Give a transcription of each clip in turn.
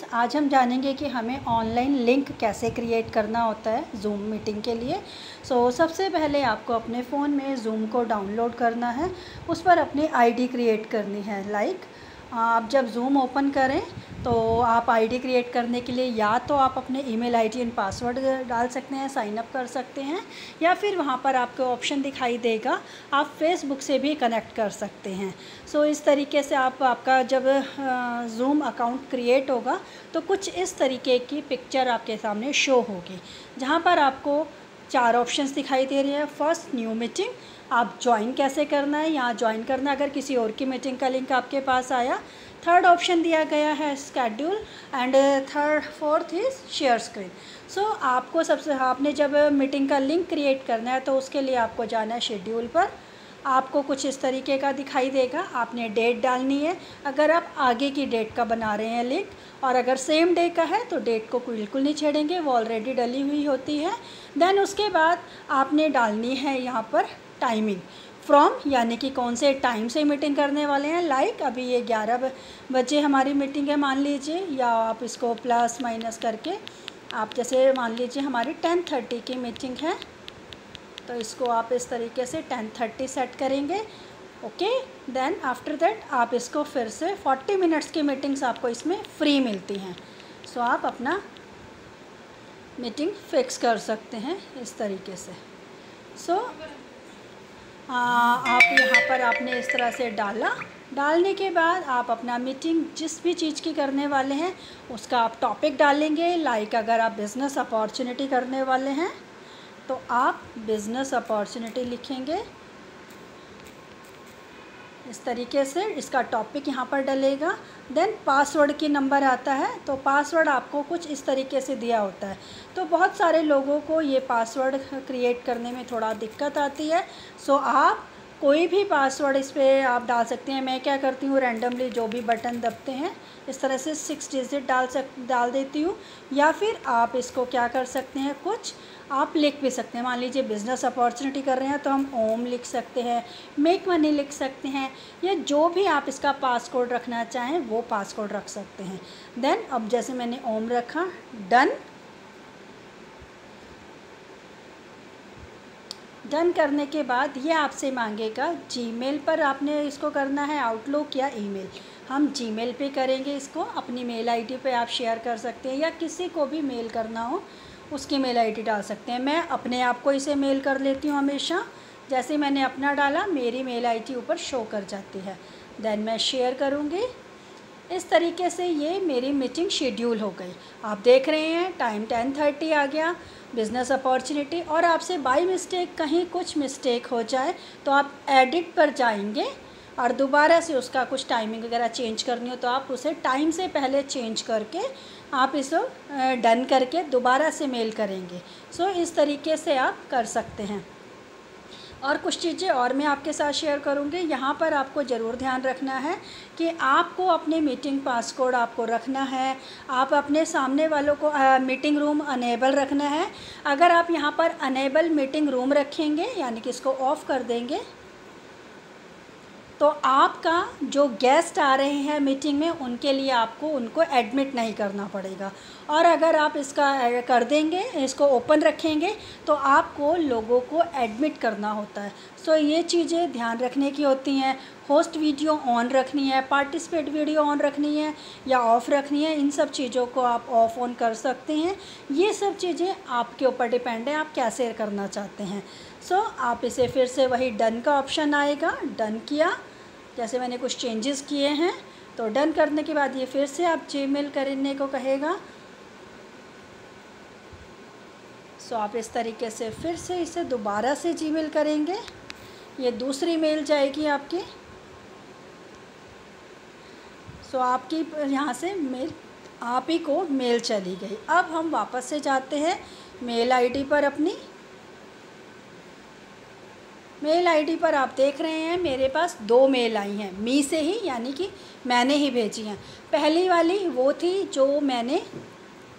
आज हम जानेंगे कि हमें ऑनलाइन लिंक कैसे क्रिएट करना होता है ज़ूम मीटिंग के लिए। सबसे पहले आपको अपने फ़ोन में ज़ूम को डाउनलोड करना है, उस पर अपनी आईडी क्रिएट करनी है। आप जब ज़ूम ओपन करें तो आप आईडी क्रिएट करने के लिए या तो आप अपने ईमेल आईडी एंड पासवर्ड डाल सकते हैं, साइन अप कर सकते हैं, या फिर वहाँ पर आपको ऑप्शन दिखाई देगा आप फेसबुक से भी कनेक्ट कर सकते हैं। इस तरीके से आपका जब ज़ूम अकाउंट क्रिएट होगा तो कुछ इस तरीके की पिक्चर आपके सामने शो होगी, जहाँ पर आपको 4 ऑप्शंस दिखाई दे रहे हैं। फर्स्ट, न्यू मीटिंग, आप ज्वाइन कैसे करना है, यहाँ ज्वाइन करना है अगर किसी और की मीटिंग का लिंक आपके पास आया। थर्ड ऑप्शन दिया गया है schedule, and fourth is share screen. आपने जब मीटिंग का लिंक क्रिएट करना है तो उसके लिए आपको जाना है शेड्यूल पर। आपको कुछ इस तरीके का दिखाई देगा, आपने डेट डालनी है अगर आप आगे की डेट का बना रहे हैं लिंक, और अगर सेम डे का है तो डेट को बिल्कुल नहीं छेड़ेंगे, वो ऑलरेडी डली हुई होती है। देन उसके बाद आपने डालनी है यहाँ पर टाइमिंग फ्रॉम, यानी कि कौन से टाइम से मीटिंग करने वाले हैं। अभी ये 11 बजे हमारी मीटिंग है मान लीजिए, या आप इसको प्लस माइनस करके आप जैसे मान लीजिए हमारी 10:30 की मीटिंग है, तो इसको आप इस तरीके से 10:30 सेट करेंगे। ओके, देन आफ्टर दैट आप इसको फिर से 40 मिनट्स की मीटिंग्स आपको इसमें फ्री मिलती हैं। आप अपना मीटिंग फिक्स कर सकते हैं इस तरीके से। आप यहाँ पर आपने इस तरह से डालने के बाद आप अपना मीटिंग जिस भी चीज़ की करने वाले हैं उसका आप टॉपिक डालेंगे। अगर आप बिज़नेस अपॉर्चुनिटी करने वाले हैं तो आप बिज़नेस अपॉर्चुनिटी लिखेंगे इस तरीके से, इसका टॉपिक यहाँ पर डलेगा। देन पासवर्ड की नंबर आता है, तो पासवर्ड आपको कुछ इस तरीके से दिया होता है। तो बहुत सारे लोगों को ये पासवर्ड क्रिएट करने में थोड़ा दिक्कत आती है। आप कोई भी पासवर्ड इस पर आप डाल सकते हैं। मैं क्या करती हूँ, रैंडमली जो भी बटन दबते हैं इस तरह से 6 डिजिट डाल देती हूँ, या फिर आप इसको क्या कर सकते हैं, कुछ आप लिख भी सकते हैं। मान लीजिए बिज़नेस अपॉर्चुनिटी कर रहे हैं तो हम ओम लिख सकते हैं, मेक मनी लिख सकते हैं, या जो भी आप इसका पासकोड रखना चाहें वो पासकोड रख सकते हैं। देन अब जैसे मैंने ओम रखा, डन करने के बाद ये आपसे मांगेगा जीमेल पर आपने इसको करना है, आउटलुक या ईमेल। हम जीमेल पे करेंगे इसको, अपनी मेल आईडी पे आप शेयर कर सकते हैं, या किसी को भी मेल करना हो उसकी मेल आईडी डाल सकते हैं। मैं अपने आप को इसे मेल कर लेती हूँ हमेशा। जैसे मैंने अपना डाला मेरी मेल आईडी ऊपर शो कर जाती है। देन मैं शेयर करूँगी। इस तरीके से ये मेरी मीटिंग शेड्यूल हो गई। आप देख रहे हैं टाइम 10:30 आ गया, बिज़नेस अपॉर्चुनिटी। और आपसे बाय मिस्टेक कहीं कुछ मिस्टेक हो जाए तो आप एडिट पर जाएंगे और दोबारा से उसका कुछ टाइमिंग वगैरह चेंज करनी हो तो आप उसे टाइम से पहले चेंज करके आप इसे डन करके दोबारा से मेल करेंगे। इस तरीके से आप कर सकते हैं। और कुछ चीज़ें और मैं आपके साथ शेयर करूँगी। यहाँ पर आपको ज़रूर ध्यान रखना है कि आपको अपने मीटिंग पासकोड आपको रखना है। आप अपने सामने वालों को मीटिंग रूम अनेबल रखना है। अगर आप यहाँ पर अनेबल मीटिंग रूम रखेंगे, यानी कि इसको ऑफ़ कर देंगे, तो आपका जो गेस्ट आ रहे हैं मीटिंग में उनके लिए आपको उनको एडमिट नहीं करना पड़ेगा। और अगर आप इसका कर देंगे, इसको ओपन रखेंगे, तो आपको लोगों को एडमिट करना होता है। ये चीज़ें ध्यान रखने की होती हैं। होस्ट वीडियो ऑन रखनी है, पार्टिसिपेट वीडियो ऑन रखनी है या ऑफ़ रखनी है, इन सब चीज़ों को आप ऑफ़ ऑन कर सकते हैं। ये सब चीज़ें आपके ऊपर डिपेंड है आप कैसे करना चाहते हैं। आप इसे फिर से वही डन का ऑप्शन आएगा, डन किया। जैसे मैंने कुछ चेंजेस किए हैं तो डन करने के बाद ये फिर से आप जीमेल करने को कहेगा। आप इस तरीके से फिर से इसे दोबारा से जीमेल करेंगे, ये दूसरी मेल जाएगी आपकी। आपकी यहाँ से मेल आप ही को मेल चली गई। अब हम वापस से जाते हैं मेल आईडी पर। अपनी मेल आईडी पर आप देख रहे हैं मेरे पास 2 मेल आई हैं मी से ही, यानी कि मैंने ही भेजी हैं। पहली वाली वो थी जो मैंने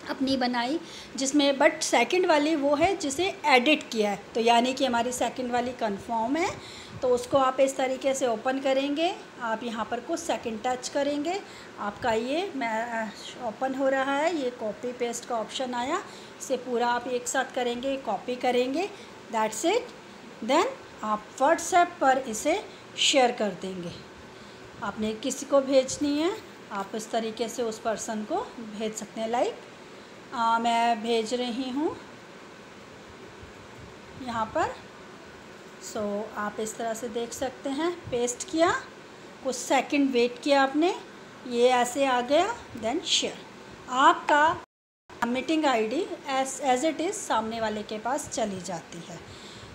अपनी बनाई, जिसमें बट सेकंड वाली वो है जिसे एडिट किया है, तो यानी कि हमारी सेकंड वाली कंफर्म है। तो उसको आप इस तरीके से ओपन करेंगे, आप यहाँ पर कुछ सेकंड टच करेंगे, आपका ये मैं ओपन हो रहा है। ये कॉपी पेस्ट का ऑप्शन आया, इसे पूरा आप एक साथ करेंगे, कॉपी करेंगे, दैट्स इट। देन आप व्हाट्सएप पर इसे शेयर कर देंगे। आपने किसी को भेजनी है, आप इस तरीके से उस पर्सन को भेज सकते हैं। लाइक मैं भेज रही हूँ यहाँ पर, सो आप इस तरह से देख सकते हैं। पेस्ट किया, कुछ सेकंड वेट किया आपने, ये ऐसे आ गया, देन शेयर। आपका meeting ID as it is सामने वाले के पास चली जाती है।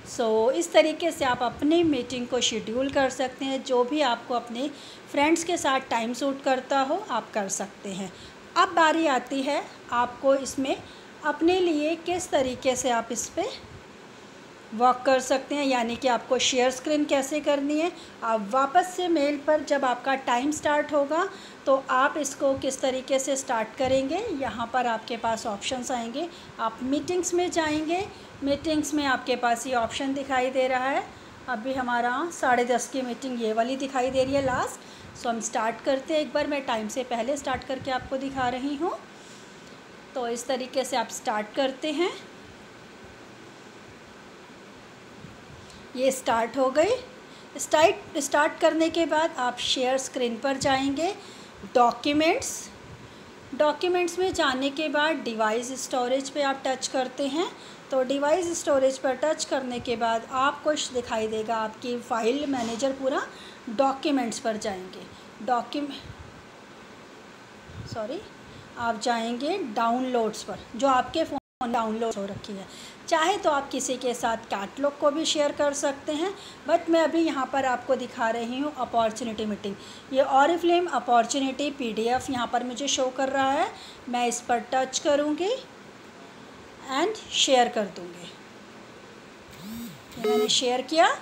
सो इस तरीके से आप अपनी मीटिंग को शेड्यूल कर सकते हैं। जो भी आपको अपने फ्रेंड्स के साथ टाइम सूट करता हो आप कर सकते हैं। अब बारी आती है आपको इसमें अपने लिए किस तरीके से आप इस पर वर्क कर सकते हैं, यानी कि आपको शेयर स्क्रीन कैसे करनी है। आप वापस से मेल पर जब आपका टाइम स्टार्ट होगा तो आप इसको किस तरीके से स्टार्ट करेंगे, यहाँ पर आपके पास ऑप्शंस आएंगे। आप मीटिंग्स में जाएंगे, मीटिंग्स में आपके पास ये ऑप्शन दिखाई दे रहा है। अभी हमारा 10:30 की मीटिंग ये वाली दिखाई दे रही है लास्ट। सो हम स्टार्ट करते हैं। एक बार मैं टाइम से पहले स्टार्ट करके आपको दिखा रही हूँ। तो इस तरीके से आप स्टार्ट करते हैं। ये स्टार्ट हो गई। स्टार्ट करने के बाद आप शेयर स्क्रीन पर जाएंगे, डॉक्यूमेंट्स में जाने के बाद डिवाइस स्टोरेज पे आप टच करते हैं। तो डिवाइस स्टोरेज पर टच करने के बाद आपको दिखाई देगा आपकी फ़ाइल मैनेजर पूरा। डॉक्यूमेंट्स पर जाएंगे, आप जाएंगे डाउनलोड्स पर, जो आपके फ़ोन डाउनलोड हो रखी है। चाहे तो आप किसी के साथ कैटलॉग को भी शेयर कर सकते हैं, बट मैं अभी यहाँ पर आपको दिखा रही हूँ अपॉर्चुनिटी मीटिंग। ये ऑरिफ्लेम अपॉर्चुनिटी PDF यहाँ पर मुझे शो कर रहा है। मैं इस पर टच करूँगी एंड शेयर कर दूँगी। मैंने शेयर किया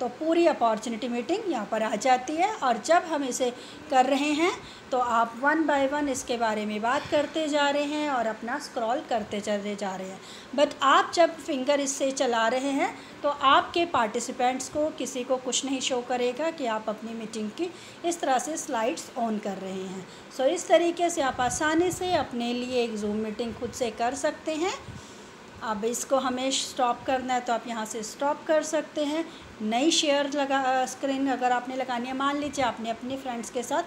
तो पूरी अपॉर्चुनिटी मीटिंग यहाँ पर आ जाती है। और जब हम इसे कर रहे हैं तो आप 1 बाय 1 इसके बारे में बात करते जा रहे हैं और अपना स्क्रॉल करते चले जा रहे हैं। बट आप जब फिंगर इससे चला रहे हैं तो आपके पार्टिसिपेंट्स को किसी को कुछ नहीं शो करेगा कि आप अपनी मीटिंग की इस तरह से स्लाइड्स ऑन कर रहे हैं। सो इस तरीके से आप आसानी से अपने लिए एक जूम मीटिंग खुद से कर सकते हैं। अब इसको हमें स्टॉप करना है तो आप यहाँ से स्टॉप कर सकते हैं। नई शेयर स्क्रीन अगर आपने लगानी है, मान लीजिए आपने अपने फ्रेंड्स के साथ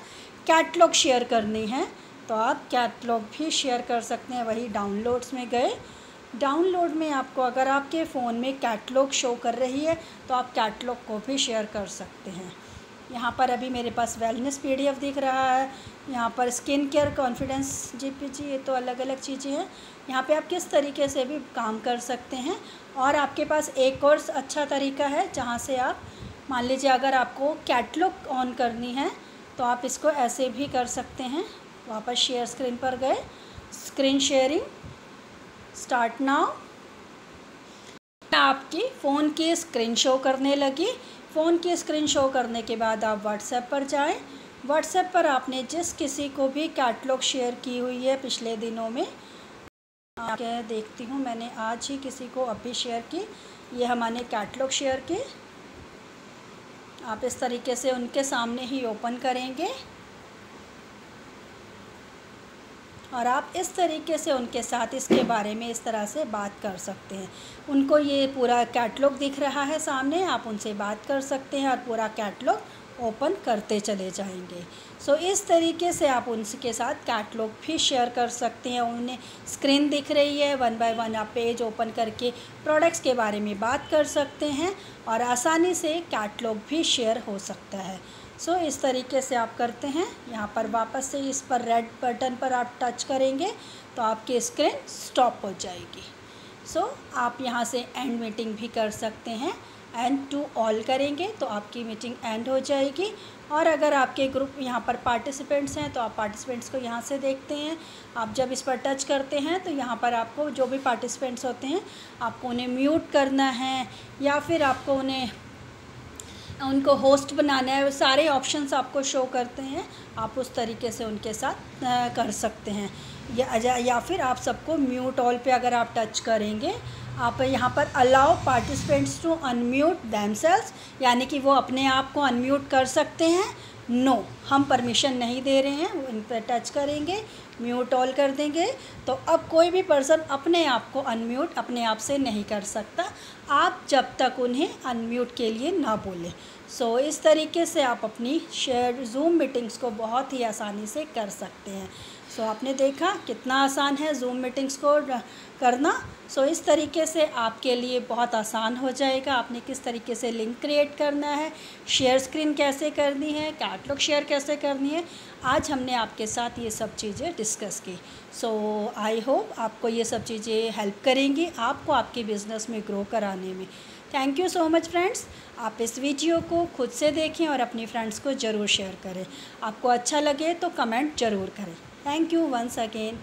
कैटलॉग शेयर करनी है तो आप कैटलॉग भी शेयर कर सकते हैं। वही डाउनलोड्स में गए, डाउनलोड में आपको अगर आपके फ़ोन में कैटलॉग शो कर रही है तो आप कैटलॉग को भी शेयर कर सकते हैं। यहाँ पर अभी मेरे पास वेलनेस PDF दिख रहा है, यहाँ पर स्किन केयर कॉन्फिडेंस GPG, ये तो अलग अलग चीज़ें हैं। यहाँ पे आप किस तरीके से भी काम कर सकते हैं। और आपके पास एक और अच्छा तरीका है जहाँ से आप मान लीजिए अगर आपको कैटलॉग ऑन करनी है तो आप इसको ऐसे भी कर सकते हैं। वापस शेयर स्क्रीन पर गए, स्क्रीन शेयरिंग स्टार्ट नाउ। आपकी फ़ोन की स्क्रीन शो करने लगी। फ़ोन की स्क्रीन शो करने के बाद आप व्हाट्सएप पर जाएं। व्हाट्सएप पर आपने जिस किसी को भी कैटलॉग शेयर की हुई है पिछले दिनों में, क्या देखती हूँ मैंने आज ही किसी को अभी शेयर की, ये हमने कैटलॉग शेयर की। आप इस तरीके से उनके सामने ही ओपन करेंगे और आप इस तरीके से उनके साथ इसके बारे में इस तरह से बात कर सकते हैं। उनको ये पूरा कैटलॉग दिख रहा है सामने, आप उनसे बात कर सकते हैं और पूरा कैटलॉग ओपन करते चले जाएंगे। सो इस तरीके से आप उनके साथ कैटलॉग भी शेयर कर सकते हैं। उन्हें स्क्रीन दिख रही है, 1 बाय 1 आप पेज ओपन करके प्रोडक्ट्स के बारे में बात कर सकते हैं और आसानी से कैटलॉग भी शेयर हो सकता है। सो इस तरीके से आप करते हैं। यहाँ पर वापस से इस पर रेड बटन पर आप टच करेंगे तो आपकी स्क्रीन स्टॉप हो जाएगी। सो आप यहाँ से एंड मीटिंग भी कर सकते हैं। एंड टू ऑल करेंगे तो आपकी मीटिंग एंड हो जाएगी। और अगर आपके ग्रुप यहाँ पर पार्टिसिपेंट्स हैं तो आप पार्टिसिपेंट्स को यहाँ से देखते हैं। आप जब इस पर टच करते हैं तो यहाँ पर आपको जो भी पार्टिसिपेंट्स होते हैं आपको उन्हें म्यूट करना है या फिर आपको उन्हें उनको होस्ट बनाना है, वो सारे ऑप्शंस आपको शो करते हैं। आप उस तरीके से उनके साथ कर सकते हैं। या फिर आप सबको म्यूट ऑल पे अगर आप टच करेंगे, आप यहाँ पर allow participants to unmute themselves, यानी कि वो अपने आप को अनम्यूट कर सकते हैं। नो, हम परमिशन नहीं दे रहे हैं। इन पर टच करेंगे, म्यूट ऑल कर देंगे, तो अब कोई भी पर्सन अपने आप को अनम्यूट अपने आप से नहीं कर सकता, आप जब तक उन्हें अनम्यूट के लिए ना बोलें। सो इस तरीके से आप अपनी शेयर जूम मीटिंग्स को बहुत ही आसानी से कर सकते हैं। सो आपने देखा कितना आसान है जूम मीटिंग्स को करना। सो इस तरीके से आपके लिए बहुत आसान हो जाएगा। आपने किस तरीके से लिंक क्रिएट करना है, शेयर स्क्रीन कैसे करनी है, कैटलॉग शेयर कैसे करनी है, आज हमने आपके साथ ये सब चीज़ें डिस्कस की। सो आई होप आपको ये सब चीज़ें हेल्प करेंगी आपको आपके बिज़नेस में ग्रो कराने में। Thank you so much friends. आप इस वीडियो को खुद से देखें और अपनी फ्रेंड्स को ज़रूर शेयर करें। आपको अच्छा लगे तो कमेंट ज़रूर करें। Thank you once again.